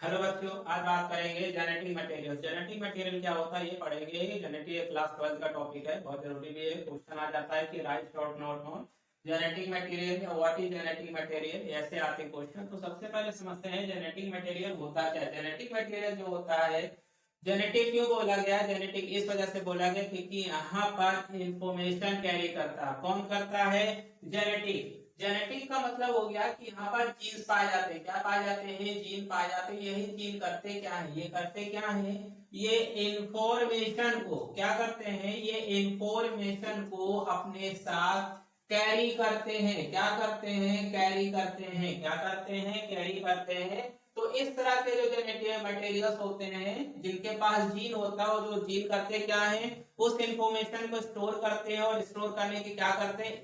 Hello बच्चों, आज बात करेंगे जेनेटिक मटेरियल। जेनेटिक मटेरियल क्या होता है ये पढ़ेंगे। जेनेटिक क्लास 12 का टॉपिक है, बहुत जरूरी भी है। क्वेश्चन आ जाता है कि राइट और नॉट नोन जेनेटिक मटेरियल या व्हाट इज जेनेटिक मटेरियल, ऐसे आते हैं क्वेश्चन। तो सबसे पहले समझते हैं जेनेटिक मटेरियल होता क्या है। जेनेटिक मटेरियल जो होता है, जेनेटिक क्यों बोला गया? जेनेटिक इस वजह से बोला गया क्योंकि यहाँ पर इंफॉर्मेशन कैरी करता है। कौन करता है? जेनेटिक। जेनेटिक का मतलब हो गया कि यहाँ पर जीन पाए जाते हैं। क्या पाए जाते हैं? जीन पाए जाते हैं। यही जीन करते क्या है? ये करते क्या है? ये इंफॉर्मेशन को क्या करते हैं? ये इंफॉर्मेशन को अपने साथ कैरी करते हैं। क्या करते हैं? कैरी करते हैं। क्या करते हैं? कैरी करते हैं। तो इस तरह के जो जेनेटिक मटेरियल्स होते हैं, जिनके पास जीन होता है, वो जो जीन करते क्या है? उस इंफॉर्मेशन को स्टोर करते हैं। और स्टोर करने की क्या करते हैं?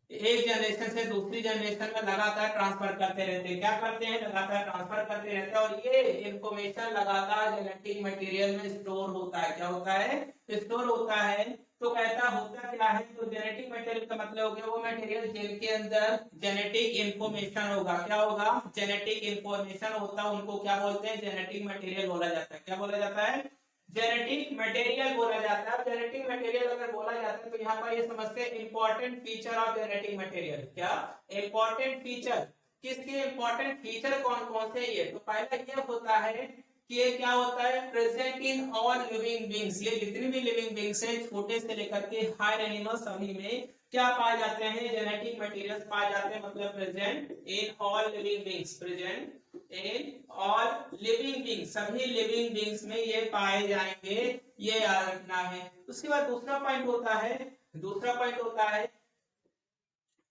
एक जनरेशन से दूसरी जनरेशन में लगातार ट्रांसफर करते रहते हैं। क्या करते हैं? लगातार ट्रांसफर करते रहते हैं। और ये इंफॉर्मेशन लगातार जेनेटिक मटेरियल में स्टोर होता है। क्या होता है? स्टोर होता है। तो कहता होता क्या है? तो जेनेटिक मटेरियल का मतलब हो गया वो मटेरियल जिनके अंदर जेनेटिक इंफॉर्मेशन होगा। क्या होगा? जेनेटिक इंफॉर्मेशन होता है, उनको क्या बोलते हैं? जेनेटिक मटेरियल बोला जाता है। क्या बोला जाता है? जेनेटिक मटेरियल बोला जाता है। जेनेटिक मटेरियल अगर बोला जाता है तो यहाँ पर ये समझते हैं important feature of genetic material. क्या इंपॉर्टेंट फीचर? किसके इंपॉर्टेंट फीचर कौन कौन से? ये तो पहला ये होता है कि ये क्या होता है? Present in all living beings. ये जितनी भी लिविंग बींग्स है, छोटे से लेकर के हायर एनिमल, सभी में क्या पाए जाते हैं? जेनेटिक मटेरियल्स पाए जाते हैं। मतलब present in all living beings. Present in all living beings, सभी लिविंग बींग्स में ये पाए जाएंगे। ये याद रखना है। उसके बाद दूसरा पॉइंट होता है, दूसरा पॉइंट होता है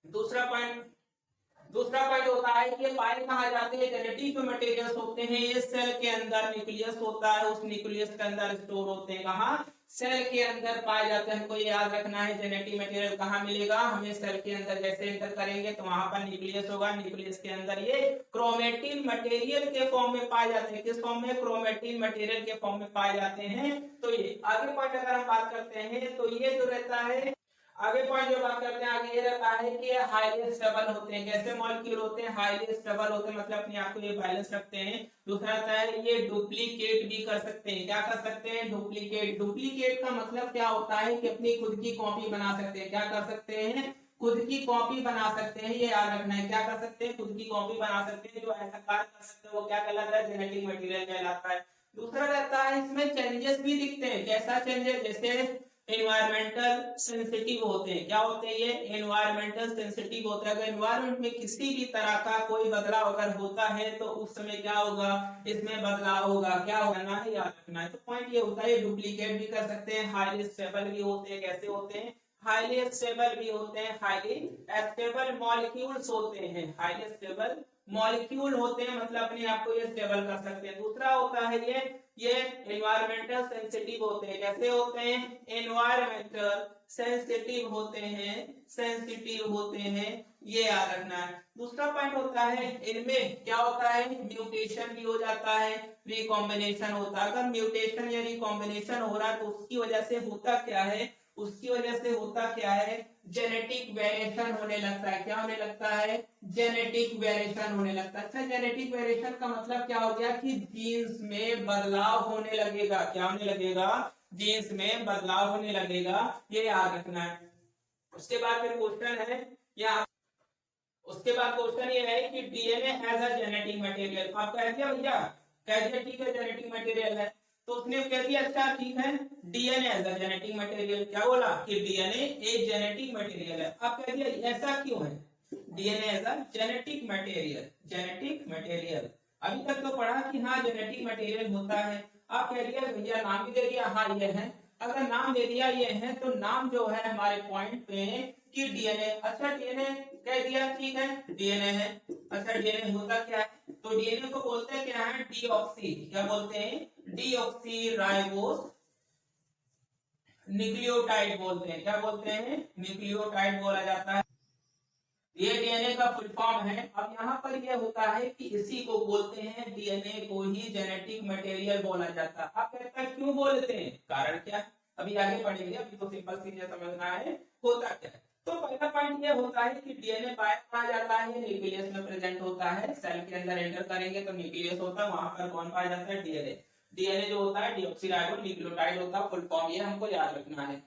दूसरा पॉइंट दूसरा पॉइंट होता है कि ये पाए कहाँ जाते हैं? जेनेटिक जो मटेरियल्स होते हैं ये सेल के अंदर न्यूक्लियस होता है, उस न्यूक्लियस के अंदर स्टोर होते हैं। कहाँ? सेल के अंदर पाए जाते हैं। हमको ये याद रखना है जेनेटिक मटेरियल कहाँ मिलेगा हमें? सेल के अंदर। जैसे एंटर करेंगे तो वहां पर न्यूक्लियस होगा, न्यूक्लियस के अंदर ये क्रोमेटिन मटेरियल के फॉर्म में पाए जाते हैं। किस फॉर्म में? क्रोमेटिन मटेरियल के फॉर्म में पाए जाते हैं। तो ये आगे पॉइंट अगर हम बात करते हैं तो ये जो रहता है, आगे पॉइंट जो बात करते हैं आगे ये रहता है कि ये हाईली स्टेबल होते हैं। कैसे मॉलिक्यूल होते हैं? हाईली स्टेबल होते हैं, मतलब अपने आप को ये बैलेंस रखते हैं। दूसरा रहता है ये डुप्लीकेट भी कर सकते हैं। क्या कर सकते हैं? डुप्लीकेट। डुप्लीकेट का मतलब क्या होता है कि अपनी खुद की कॉपी बना सकते हैं। क्या कर सकते हैं? खुद की कॉपी बना सकते हैं। ये याद रखना है। क्या कर सकते हैं? खुद की कॉपी बना सकते हैं। जो ऐसा कार्य कर सकते हैं वो क्या कहलाता है? जेनेटिक मटेरियल कहलाता है। दूसरा रहता है इसमें चेंजेस भी दिखते हैं। कैसा चेंजेस? जैसे एनवायरमेंटल सेंसिटिव होते हैं। क्या होते हैं ये? एनवायरमेंटल सेंसिटिव होते हैं। अगर एनवायरमेंट में किसी भी तरह का कोई बदलाव अगर होता है तो उस समय क्या होगा? इसमें बदलाव होगा। क्या होना है? याद रखना है। तो पॉइंट ये होता है डुप्लीकेट भी कर सकते हैं, हाईली स्टेबल भी होते हैं। कैसे होते हैं? हाईली स्टेबल भी होते हैं। हाईली स्टेबल मॉलिक्यूल्स होते हैं। हाईली स्टेबल मॉलिक्यूल होते हैं, मतलब अपने आप को ये स्टेबल कर सकते हैं। दूसरा होता है ये एनवायरमेंटल सेंसिटिव होते हैं। कैसे होते हैं? एनवायरमेंटल सेंसिटिव होते हैं। सेंसिटिव होते हैं, ये याद रखना है। दूसरा पॉइंट होता है इनमें क्या होता है? म्यूटेशन भी हो जाता है, रिकॉम्बिनेशन होता है। अगर म्यूटेशन या रिकॉम्बिनेशन हो रहा है तो उसकी वजह से होता क्या है? उसकी वजह से होता क्या है? जेनेटिक वेरिएशन होने लगता है। क्या होने लगता है? जेनेटिक वेरिएशन होने लगता है। अच्छा, जेनेटिक वेरिएशन का मतलब क्या हो गया कि जीन्स में बदलाव होने लगेगा। क्या होने लगेगा? जीन्स में बदलाव होने लगेगा, ये याद रखना है। उसके बाद फिर क्वेश्चन है यहाँ, उसके बाद क्वेश्चन ये है कि DNA as a genetic material. आप कह दिया भैया, कह दिया ठीक है जेनेटिक मटेरियल है। तो उसने कह दिया अच्छा ठीक है DNA as a genetic material. क्या बोला? कि डीएनए एक जेनेटिक मटेरियल है। आप कह दिया ऐसा क्यों है? DNA as a genetic material. Genetic material अभी तक तो पढ़ा कि हाँ जेनेटिक मटेरियल होता है। आप कह दिया भैया नाम भी दे दिया, हाँ ये है। अगर नाम दे दिया ये है तो नाम जो है हमारे पॉइंट पे कि डीएनए। अच्छा डीएनए कह दिया ठीक है डीएनए है। अच्छा डीएनए होता क्या है? तो डीएनए को बोलते हैं क्या है? डीऑक्सी। क्या बोलते हैं? डीऑक्सी राइबोस न्यूक्लियोटाइड बोलते हैं। क्या बोलते हैं? न्यूक्लियोटाइड बोला जाता है। ये डीएनए का फुल फॉर्म है। अब यहाँ पर यह होता है कि इसी को बोलते हैं, डीएनए को ही जेनेटिक मटेरियल बोला जाता है। आप कहते हैं क्यों बोलते हैं? कारण क्या है? अभी आगे पढ़ेंगे, अभी तो सिंपल चीजें समझना है होता क्या है। तो पहला पॉइंट ये होता है कि डीएनए बाहर पाया जाता है, न्यूक्लियस में प्रेजेंट होता है, सेल के अंदर एंटर करेंगे तो न्यूक्लियस होता है, वहां पर कौन पाया जाता है, डीएनए। डीएनए जो होता है डीऑक्सीराइबो न्यूक्लियोटाइड होता है, फुल फॉर्म ये हमको याद रखना है।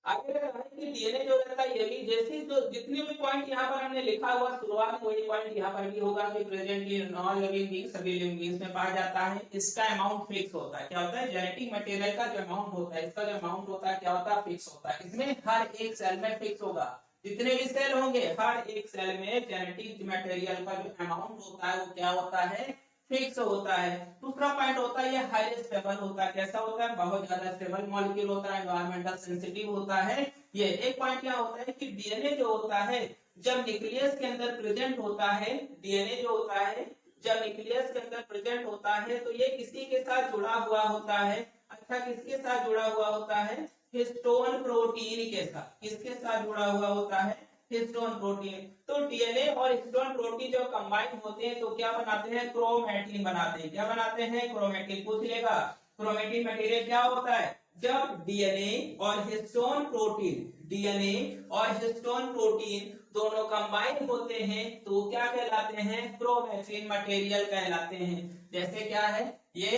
आगे रहता है कि डीएनए जो रहता है ये भी जैसे जो जितने भी पॉइंट यहाँ पर हमने लिखा हुआ शुरुआत में वही पॉइंट यहाँ पर भी होगा कि प्रेजेंटली नॉन लिविंग बीइंग सभी लिविंग बीइंग्स में पाया जाता है। इसका अमाउंट फिक्स होता है। क्या होता है, जेनेटिक मटेरियल का जो अमाउंट होता है, इसका जो अमाउंट होता है क्या होता है, फिक्स होता है। इसमें हर एक सेल में फिक्स होगा, जितने भी सेल होंगे हर एक सेल में जेनेटिक मटेरियल का जो अमाउंट होता है वो क्या होता है, फिक्स होता है। दूसरा पॉइंट होता है ये हाईली स्टेबल होता है। कैसा होता है, बहुत ज्यादा स्टेबल मॉलिक्यूल होता है, एनवायरमेंटल सेंसिटिव होता है। ये एक पॉइंट क्या होता है कि डीएनए जो होता है जब न्यूक्लियस के अंदर प्रेजेंट होता है, डीएनए जो होता है जब न्यूक्लियस के अंदर प्रेजेंट होता है तो ये किसी के साथ जुड़ा हुआ होता है। अच्छा, किसके साथ जुड़ा हुआ होता है, हिस्टोन प्रोटीन के साथ। किसके साथ जुड़ा हुआ होता है, हिस्टोन प्रोटीन। तो डीएनए और हिस्टोन प्रोटीन जब कंबाइन होते हैं तो क्या बनाते हैं, क्रोमैटिन बनाते हैं। क्या बनाते हैं, क्रोमैटिन। पूछ लेगा क्रोमैटिन मटेरियल क्या होता है, जब डीएनए और हिस्टोन प्रोटीन, डीएनए और हिस्टोन प्रोटीन दोनों कंबाइन होते हैं तो क्या कहलाते हैं, क्रोमैटिन मटेरियल कहलाते हैं। जैसे क्या है, ये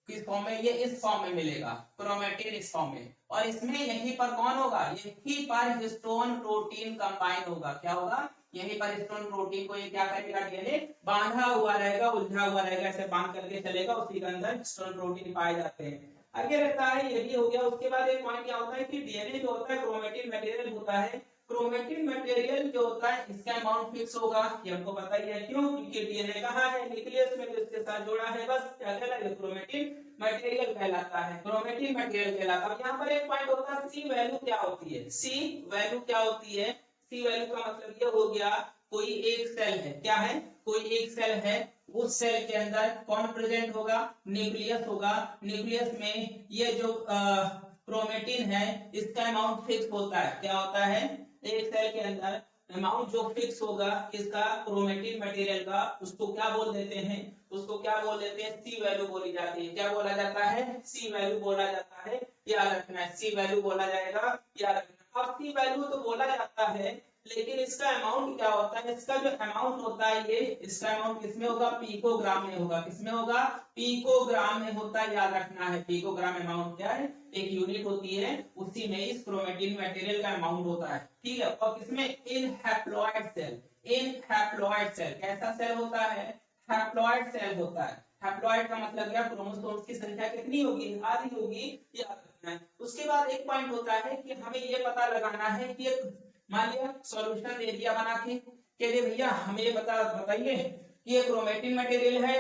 किस फॉर्म में, ये इस फॉर्म में मिलेगा, क्रोमैटिन इस फॉर्म में, और इसमें यहीं पर कौन होगा, यहीं पर हिस्टोन प्रोटीन कंबाइन होगा। क्या होगा, यहीं पर हिस्टोन प्रोटीन को ये क्या करेगा, डीएनए बांधा हुआ रहेगा, उलझा हुआ रहेगा, ऐसे बांध करके चलेगा, उसी के अंदर हिस्टोन प्रोटीन पाए जाते हैं। आगे रहता है, ये भी हो गया। उसके बाद एक पॉइंट क्या होता है कि डीएनए जो होता है क्रोमैटिन मटेरियल होता है। क्रोमैटिन मटेरियल जो होता है इसका अमाउंट फिक्स होगा, ये हमको पता ही है। क्यों, क्योंकि डीएनए कहाँ है, न्यूक्लियस में, जो इसके साथ जुड़ा है, बस क्या कहलाएगा, क्रोमैटिन मटेरियल कहलाता है, क्रोमैटिन मटेरियल कहलाता है। यहाँ पर एक पॉइंट होता है सी वैल्यू क्या होती है, सी वैल्यू क्या होती है। सी वैल्यू का मतलब ये हो गया, कोई एक सेल है, क्या है, कोई एक सेल है, उस सेल के अंदर कौन प्रेजेंट होगा, न्यूक्लियस होगा। न्यूक्लियस में ये जो क्रोमैटिन है इसका अमाउंट फिक्स होता है। क्या होता है, एक सेल के अंदर अमाउंट जो फिक्स होगा किसका, क्रोमैटिन मटेरियल का, उसको क्या बोल देते हैं, उसको क्या बोल देते हैं, सी वैल्यू बोली जाती है। क्या बोला जाता है, सी वैल्यू बोला जाता है, याद रखना है, सी वैल्यू बोला जाएगा, याद रखना। अब सी वैल्यू तो बोला जाता है, लेकिन इसका अमाउंट क्या होता है, इसका जो अमाउंट होता है ये, इसका अमाउंट किसमें होगा, पिकोग्राम में होगा। किसमें होगा, पिकोग्राम में होता है, याद रखना है। पिकोग्राम अमाउंट क्या है, एक यूनिट होती है, उसी में इस क्रोमैटिन मटेरियल का अमाउंट होता है, ठीक है। और किसमें, इन हैप्लॉइड सेल, इन हैप्लॉइड सेल। कैसा सेल होता है, हैप्लॉइड सेल होता है। हैप्लॉइड का मतलब क्या, क्रोमोसोम्स की संख्या कितनी होगी, आधी होगी, याद रखना है। उसके बाद एक पॉइंट होता है कि हमें ये पता लगाना है कि एक, मान लिया सॉल्यूशन दे दिया बना के, कह दे भैया हमें ये बताइए कि ये क्रोमैटिन मटेरियल है,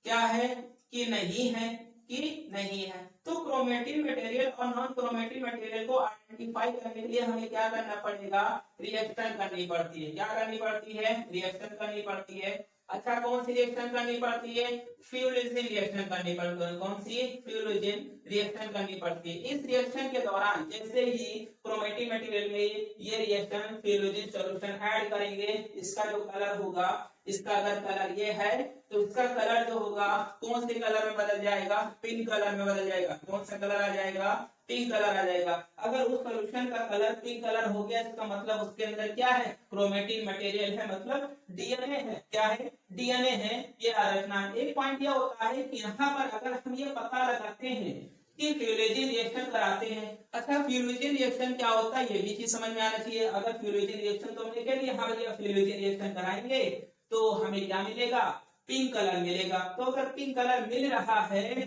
क्या है कि नहीं है, कि नहीं है। तो क्रोमैटिन मटेरियल और नॉन क्रोमैटिन मटेरियल को आइडेंटिफाई करने के लिए हमें क्या करना पड़ेगा, रिएक्शन करनी पड़ती है। क्या करनी पड़ती है, रिएक्शन करनी पड़ती है। अच्छा, कौन सी रिएक्शन करनी पड़ती है, फ्यूलिजिन रिएक्शन करनी पड़ती है। कौन सी, फ्यूलिजिन रिएक्शन करनी पड़ती है। इस रिएक्शन के दौरान जैसे ही क्रोमैटिन मटेरियल में ये रिएक्शन फ्यूलिजिन सॉल्यूशन ऐड करेंगे, इसका जो कलर होगा, इसका अगर कलर ये है तो इसका कलर जो होगा कौन से कलर में बदल जाएगा, पिंक कलर में बदल जाएगा। कौन सा कलर आ जाएगा, पिंक कलर आ जाएगा। अगर उस सॉल्यूशन का कलर पिंक कलर हो गया, इसका मतलब उसके अंदर क्या है, क्रोमैटिन मटेरियल है, मतलब डीएनए है। क्या है, डीएनए है, ये याद रखना। एक पॉइंट ये होता है कि यहाँ पर अगर हम ये पता लगाते हैं कि फ्यूलिजिन रिएक्शन कराते हैं। अच्छा, फ्यूलिजिन रिएक्शन क्या होता है ये भी चीज समझ में आना चाहिए। अगर फ्यूलिजिन रिएक्शन तो हमने कह लिया, हम ये फ्यूलिजिन रिएक्शन कराएंगे तो हमें क्या मिलेगा, पिंक कलर मिलेगा। तो अगर पिंक कलर मिल रहा है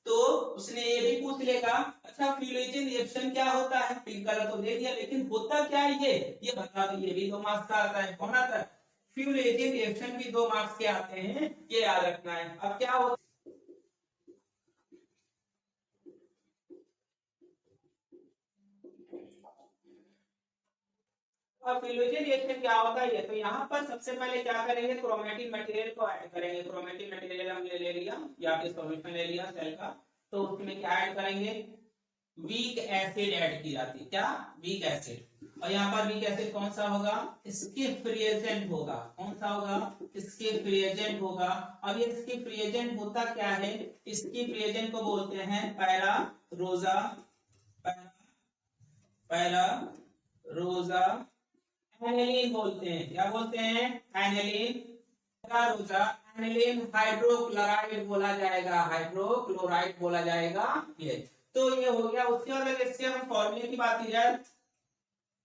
तो उसने ये भी पूछ लेगा, अच्छा फ्यूलिजिन रिएक्शन क्या होता है, पिंक कलर तो दे दिया, लेकिन होता क्या है ये बता दो। ये भी 2 मार्क्स का आता है। कौन आता है, फ्यूलिजिन रिएक्शन भी 2 मार्क्स के आते हैं, ये याद रखना है। अब क्या होता है, अब फ्यूलिजिन रिएक्शन क्या होता है, तो यहाँ पर सबसे पहले क्या करेंगे, क्रोमैटिन मटेरियल को ऐड करेंगे। क्रोमैटिन मटेरियल हमने ले लिया या फिर सॉल्यूशन ले लिया सेल का, तो उसमें क्या ऐड करेंगे, वीक एसिड ऐड की जाती है। क्या, वीक एसिड। और यहाँ पर वीक एसिड कौन सा होगा, स्किप रिएजेंट होगा। कौन सा होगा, स्किप रिएजेंट होगा। अब ये स्किप रिएजेंट होता क्या है, स्किप रिएजेंट को बोलते हैं पैरा रोजा, पैरा रोजा एनिलीन बोलते हैं। क्या बोलते हैं? एनिलीन। रोजा एनिलीन हाइड्रोक्लोराइड बोला जाएगा, हाइड्रोक्लोराइड बोला जाएगा। ये तो ये हो गया। उसके अगर इसके हम फॉर्मूले की बात की जाए,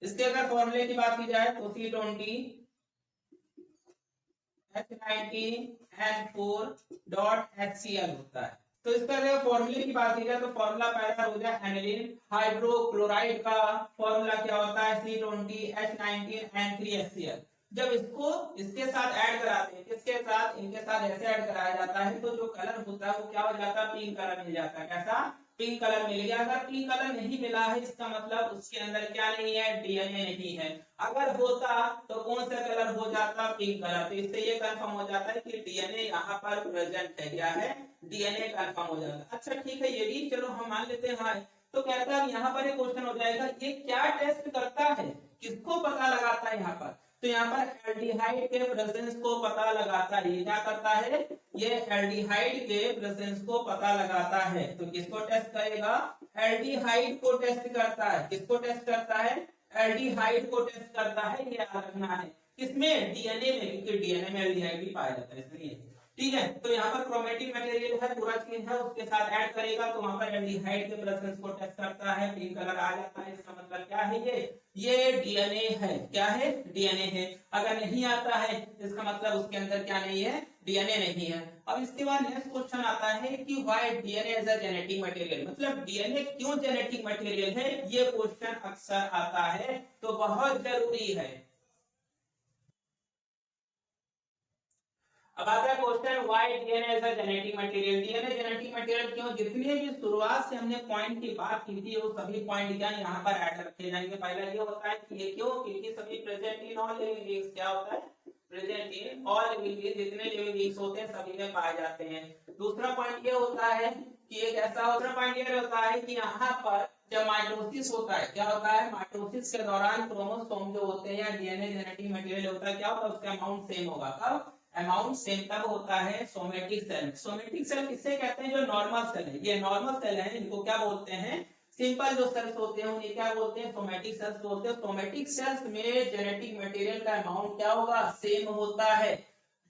इसके अगर फॉर्मूले की बात की जाए तो C20H19N4.HCl होता है। तो इसका अगर फॉर्मूले की बात की जाए तो फॉर्मूला पहला हो जाए एनिलीन हाइड्रोक्लोराइड का फॉर्मूला क्या होता है? C20H19N3HCl। जब इसको इसके साथ ऐड कराते हैं, किसके साथ? इनके साथ ऐसे ऐड कराया जाता है तो जो कलर होता है वो क्या हो जाता है? पिंक कलर मिल जाता है। कैसा? पिंक कलर मिल गया। अगर पिंक कलर नहीं मिला है इसका मतलब उसके अंदर क्या नहीं है? डीएनए नहीं है। अगर होता तो कौन सा कलर हो जाता? Pink colour. तो इससे ये कंफर्म हो जाता है कि डीएनए यहाँ पर प्रेजेंट है। क्या है? डीएनए कंफर्म हो जाता है। अच्छा ठीक है, ये भी चलो हम मान लेते हैं। हाँ, तो कहता है यहाँ पर एक क्वेश्चन हो जाएगा, ये क्या टेस्ट करता है? किसको पता लगाता है यहाँ पर? तो यहाँ पर एल्डिहाइड के प्रेजेंस को पता लगाता है। ये क्या करता है? ये एल्डिहाइड के प्रेजेंस को पता लगाता है। तो किसको टेस्ट करेगा? एल्डिहाइड को टेस्ट करता है। किसको टेस्ट करता है? एल्डिहाइड को टेस्ट करता है। ये याद रखना है। किसमें? डीएनए में, क्योंकि डीएनए में एल्डिहाइड भी पाया जाता है इसलिए। ठीक है, तो यहाँ पर क्रोमेटिक मटेरियल है, पूरा चीज है, उसके साथ ऐड करेगा तो वहां पर एल्डिहाइड के प्रेजेंस को टेस्ट करता है, पिंक कलर आ जाता है। इसका मतलब क्या है? ये डीएनए है। क्या है? डीएनए है। अगर नहीं आता है इसका मतलब उसके अंदर क्या नहीं है? डीएनए नहीं है। अब इसके बाद नेक्स्ट क्वेश्चन आता है कि why DNA is a genetic material, मतलब डीएनए क्यों जेनेटिक मटेरियल है? ये क्वेश्चन अक्सर आता है, तो बहुत जरूरी है। अब आता है question why DNA is a genetic material. DNA genetic material क्यों? जितने भी शुरुआत से हमने पॉइंट की बात की थी वो सभी पॉइंट क्या यहाँ पर ऐड रखे जाएंगे। पहला ये होता है कि ये क्यों? क्योंकि सभी present in all living beings. क्या होता है? Present in all living beings, जितने लिविंग बीइंग्स होते हैं सभी में पाए जाते हैं। दूसरा पॉइंट ये होता है कि एक ऐसा दूसरा पॉइंट ये होता है कि यहाँ पर जब माइटोसिस होता है, क्या होता है? माइटोसिस के दौरान क्रोमोसोम जो होते हैं या डीएनए जेनेटिक मटेरियल होता है, क्या होता है? उसका अमाउंट सेम होगा। कब? अमाउंट सेम तब होता है सोमेटिक सेल। सोमेटिक सेल किससे कहते हैं? जो नॉर्मल सेल है, ये नॉर्मल सेल है, इनको क्या बोलते हैं? सिंपल जो सेल्स होते हैं उन्हें क्या बोलते हैं? सोमेटिक सेल्स बोलते हैं। सोमेटिक सेल्स में जेनेटिक मटेरियल का अमाउंट क्या होगा? सेम होता है।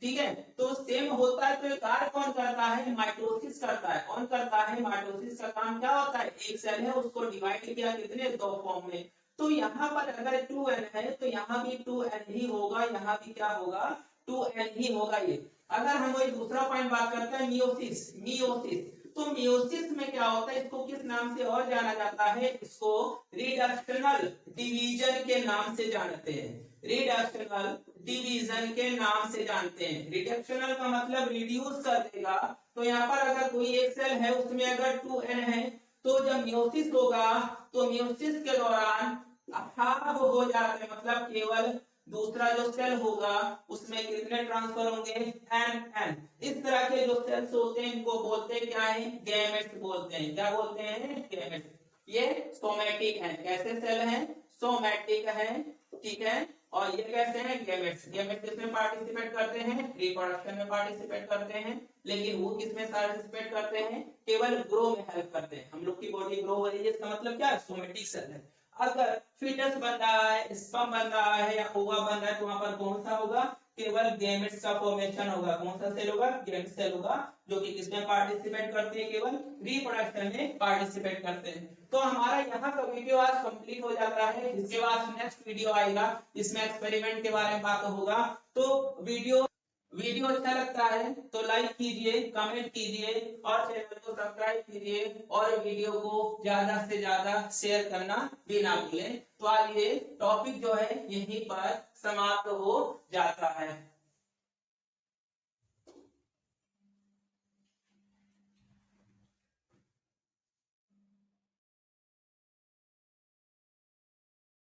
ठीक है, तो सेम होता है तो ये कार्य कौन करता है? माइटोसिस करता है। कौन करता है? माइटोसिस का काम क्या होता है? एक सेल है उसको डिवाइड किया कितने? दो फॉर्म में। तो यहाँ पर अगर 2n है तो यहाँ भी 2n ही होगा, यहाँ भी क्या होगा? 2n ही होगा। ये अगर हम वही दूसरा पॉइंट बात करते हैं मियोसिस। मियोसिस तो मियोसिस में क्या होता है? इसको किस नाम से और जाना जाता है? इसको रिडक्शनल डिवीजन के नाम से जानते हैं। रिडक्शनल डिवीजन के नाम से जानते हैं। रिडक्शनल का मतलब रिड्यूस कर देगा। तो यहाँ पर अगर कोई एक सेल है उसमें अगर 2n है तो जब मियोसिस होगा तो मियोसिस के दौरान हाफ हो जाते हैं, मतलब केवल दूसरा जो सेल होगा उसमें कितने ट्रांसफर होंगे? n। इस तरह के जो सेल्स होते हैं इनको बोलते हैं क्या है? गैमेट्स बोलते हैं। क्या बोलते हैं? गैमेट्स। ये सोमेटिक है। कैसे सेल हैं? सोमेटिक है। ठीक है, और ये कैसे हैं? गैमेट्स। गैमेट्स किसमें पार्टिसिपेट करते हैं? रिप्रोडक्शन में पार्टिसिपेट करते हैं। लेकिन वो किसमें पार्टिसिपेट करते हैं? केवल ग्रो में हेल्प करते हैं। हम लोग की बॉडी ग्रो हो रही है, इसका मतलब क्या है? सोमेटिक सेल है। अगर फीटस बन रहा है, स्पर्म बन रहा है या ओवा बन रहा है तो वहां पर कौन सा होगा? केवल गैमेट्स का फॉर्मेशन होगा। कौन सा सेल होगा? गैमेट सेल होगा, जो कि किसमें पार्टिसिपेट करते हैं? केवल रिप्रोडक्शन में पार्टिसिपेट करते हैं। तो हमारा यहाँ का वीडियो आज कंप्लीट हो जाता है। इसके बाद नेक्स्ट वीडियो आएगा, इसमें एक्सपेरिमेंट के बारे में बात होगा। तो वीडियो अच्छा लगता है तो लाइक कीजिए, कमेंट कीजिए और चैनल को सब्सक्राइब कीजिए और वीडियो को ज्यादा से ज्यादा शेयर करना भी ना भूलें। तो आज ये टॉपिक जो है यहीं पर समाप्त हो जाता है।